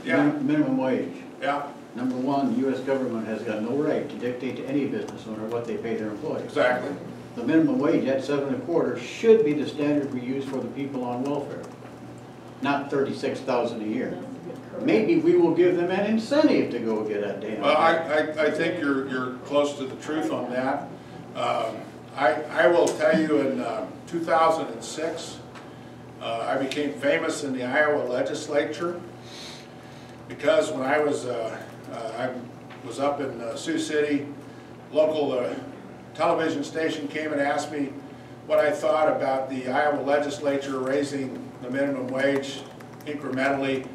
Yeah. Minimum wage. Yeah, Number one, the U.S. government has got no right to dictate to any business owner what they pay their employees. exactly. The minimum wage at 7.25 should be the standard we use for the people on welfare, not $36,000 a year. Maybe we will give them an incentive to go get a damn. Well, I think you're close to the truth on that. I will tell you in 2006, I became famous in the Iowa legislature because when I was up in Sioux City, local television station came and asked me what I thought about the Iowa legislature raising the minimum wage incrementally.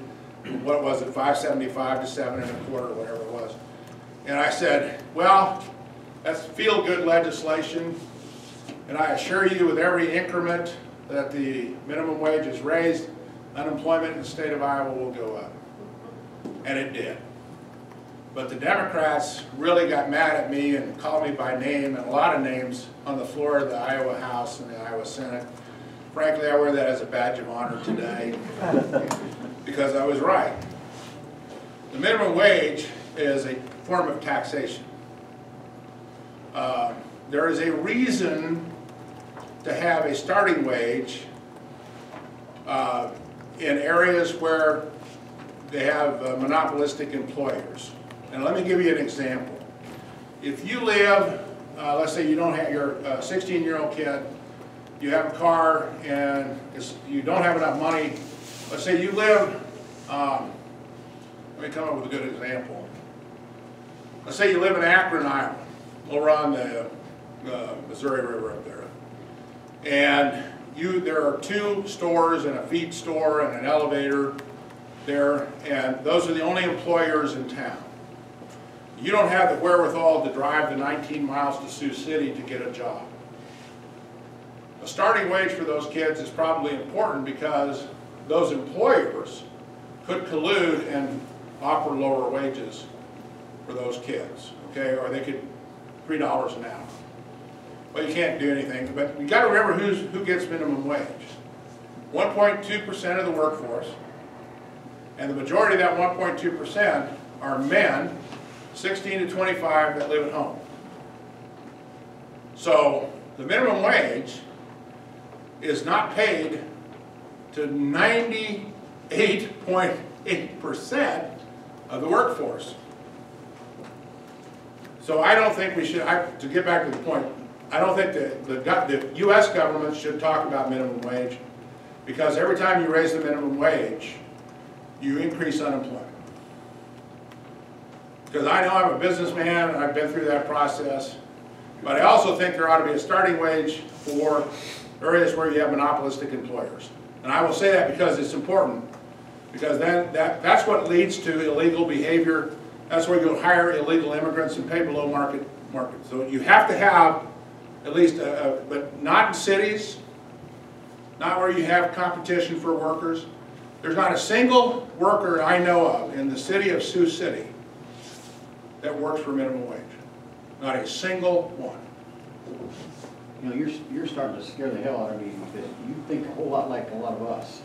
What was it, 5.75 to 7.25, whatever it was. And I said, well, that's feel-good legislation, and I assure you with every increment that the minimum wage is raised, unemployment in the state of Iowa will go up. And it did. But the Democrats really got mad at me and called me by name, and a lot of names, on the floor of the Iowa House and the Iowa Senate. Frankly, I wear that as a badge of honor today because I was right. The minimum wage is a form of taxation. There is a reason to have a starting wage in areas where they have monopolistic employers. And let me give you an example. If you live, let's say you don't have your 16-year-old kid, you have a car and you don't have enough money. Let's say you live, let me come up with a good example. Let's say you live in Akron, Iowa, over on the Missouri River up there. And there are 2 stores and a feed store and an elevator there, and those are the only employers in town. You don't have the wherewithal to drive the 19 miles to Sioux City to get a job. A starting wage for those kids is probably important because those employers could collude and offer lower wages for those kids, okay? Or they could $3 an hour. Well, you can't do anything, but you got to remember who gets minimum wage. 1.2% of the workforce, and the majority of that 1.2% are men, 16 to 25, that live at home. So the minimum wage is not paid to 98.8% of the workforce. So I don't think we should, to get back to the point, I don't think the U.S. government should talk about minimum wage, because every time you raise the minimum wage, you increase unemployment. Because I know I'm a businessman and I've been through that process, but I also think there ought to be a starting wage for areas where you have monopolistic employers. And I will say that because it's important, because then that's what leads to illegal behavior. That's where you'll hire illegal immigrants and pay below market. So you have to have at least, but not in cities, not where you have competition for workers. There's not a single worker I know of in the city of Sioux City that works for minimum wage. Not a single one. You know, you're starting to scare the hell out of me because you think a whole lot like a lot of us.